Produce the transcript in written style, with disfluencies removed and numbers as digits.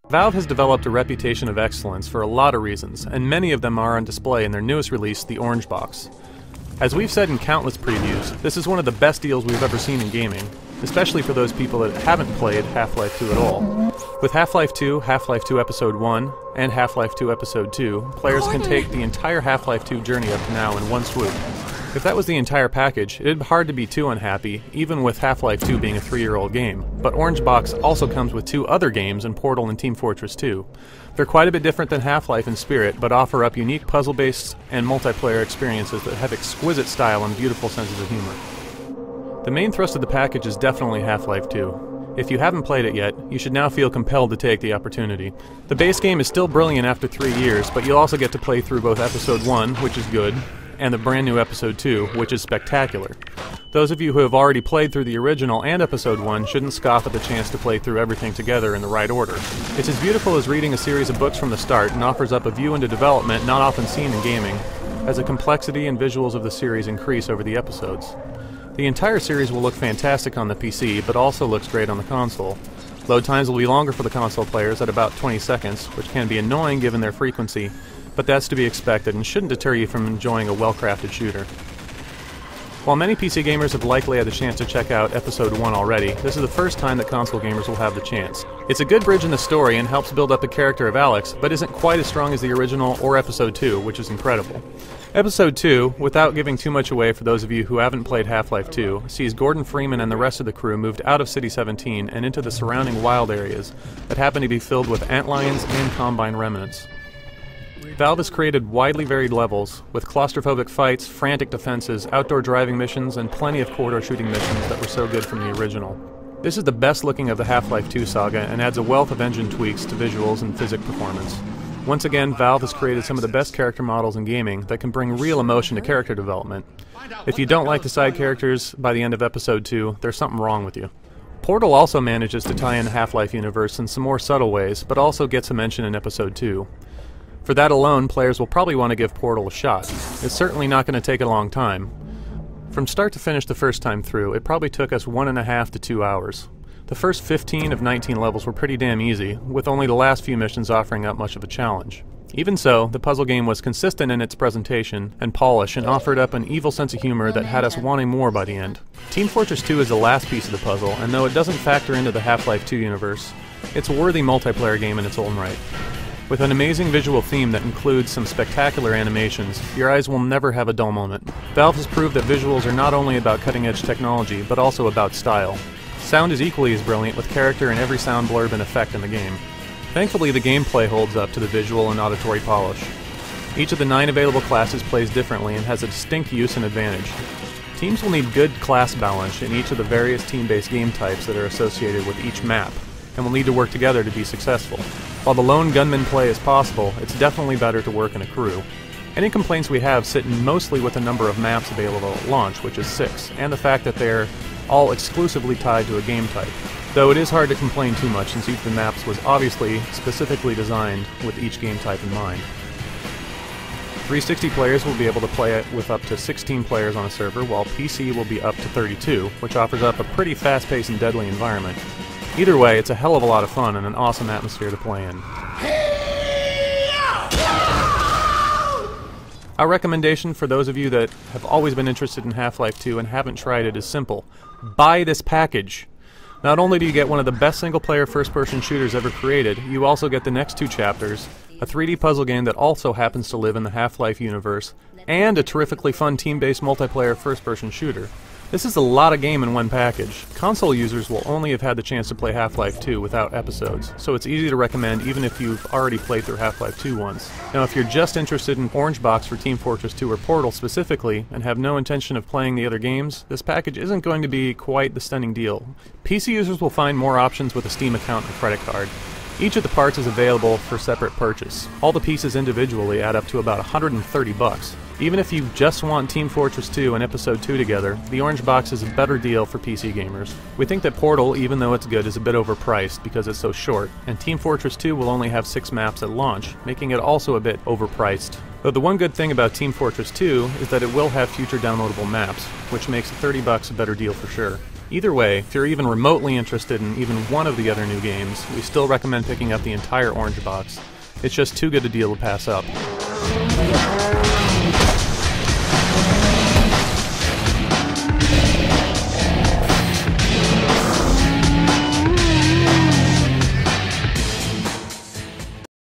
Valve has developed a reputation of excellence for a lot of reasons, and many of them are on display in their newest release, the Orange Box. As we've said in countless previews, this is one of the best deals we've ever seen in gaming, especially for those people that haven't played Half-Life 2 at all. With Half-Life 2, Half-Life 2 Episode 1, and Half-Life 2 Episode 2, players can take the entire Half-Life 2 journey up to now in one swoop. If that was the entire package, it'd be hard to be too unhappy, even with Half-Life 2 being a 3-year-old game. But Orange Box also comes with 2 other games in Portal and Team Fortress 2. They're quite a bit different than Half-Life in spirit, but offer up unique puzzle-based and multiplayer experiences that have exquisite style and beautiful senses of humor. The main thrust of the package is definitely Half-Life 2. If you haven't played it yet, you should now feel compelled to take the opportunity. The base game is still brilliant after 3 years, but you'll also get to play through both Episode 1, which is good, and the brand new Episode 2, which is spectacular. Those of you who have already played through the original and Episode 1 shouldn't scoff at the chance to play through everything together in the right order. It's as beautiful as reading a series of books from the start and offers up a view into development not often seen in gaming, as the complexity and visuals of the series increase over the episodes. The entire series will look fantastic on the PC, but also looks great on the console. Load times will be longer for the console players at about 20 seconds, which can be annoying given their frequency, but that's to be expected and shouldn't deter you from enjoying a well-crafted shooter. While many PC gamers have likely had the chance to check out Episode 1 already, this is the first time that console gamers will have the chance. It's a good bridge in the story and helps build up the character of Alex, but isn't quite as strong as the original or Episode 2, which is incredible. Episode 2, without giving too much away for those of you who haven't played Half-Life 2, sees Gordon Freeman and the rest of the crew moved out of City 17 and into the surrounding wild areas that happen to be filled with antlions and Combine remnants. Valve has created widely varied levels, with claustrophobic fights, frantic defenses, outdoor driving missions, and plenty of corridor shooting missions that were so good from the original. This is the best looking of the Half-Life 2 saga and adds a wealth of engine tweaks to visuals and physics performance. Once again, Valve has created some of the best character models in gaming that can bring real emotion to character development. If you don't like the side characters by the end of Episode 2, there's something wrong with you. Portal also manages to tie in the Half-Life universe in some more subtle ways, but also gets a mention in Episode 2. For that alone, players will probably want to give Portal a shot. It's certainly not going to take a long time. From start to finish the first time through, it probably took us 1.5 to 2 hours. The first 15 of 19 levels were pretty damn easy, with only the last few missions offering up much of a challenge. Even so, the puzzle game was consistent in its presentation and polish and offered up an evil sense of humor that had us wanting more by the end. Team Fortress 2 is the last piece of the puzzle, and though it doesn't factor into the Half-Life 2 universe, it's a worthy multiplayer game in its own right. With an amazing visual theme that includes some spectacular animations, your eyes will never have a dull moment. Valve has proved that visuals are not only about cutting-edge technology, but also about style. Sound is equally as brilliant, with character in every sound blurb and effect in the game. Thankfully, the gameplay holds up to the visual and auditory polish. Each of the 9 available classes plays differently and has a distinct use and advantage. Teams will need good class balance in each of the various team-based game types that are associated with each map, and will need to work together to be successful. While the lone gunman play is possible, it's definitely better to work in a crew. Any complaints we have sit mostly with the number of maps available at launch, which is 6, and the fact that they're all exclusively tied to a game type. Though it is hard to complain too much since each of the maps was obviously specifically designed with each game type in mind. 360 players will be able to play it with up to 16 players on a server, while PC will be up to 32, which offers up a pretty fast-paced and deadly environment. Either way, it's a hell of a lot of fun and an awesome atmosphere to play in. Our recommendation for those of you that have always been interested in Half-Life 2 and haven't tried it is simple. Buy this package! Not only do you get one of the best single-player first-person shooters ever created, you also get the next 2 chapters, a 3D puzzle game that also happens to live in the Half-Life universe, and a terrifically fun team-based multiplayer first-person shooter. This is a lot of game in one package. Console users will only have had the chance to play Half-Life 2 without episodes, so it's easy to recommend even if you've already played through Half-Life 2 once. Now if you're just interested in Orange Box for Team Fortress 2 or Portal specifically, and have no intention of playing the other games, this package isn't going to be quite the stunning deal. PC users will find more options with a Steam account and credit card. Each of the parts is available for separate purchase. All the pieces individually add up to about $130. Even if you just want Team Fortress 2 and Episode 2 together, the Orange Box is a better deal for PC gamers. We think that Portal, even though it's good, is a bit overpriced because it's so short, and Team Fortress 2 will only have 6 maps at launch, making it also a bit overpriced. Though the one good thing about Team Fortress 2 is that it will have future downloadable maps, which makes $30 a better deal for sure. Either way, if you're even remotely interested in even one of the other new games, we still recommend picking up the entire orange box. It's just too good a deal to pass up.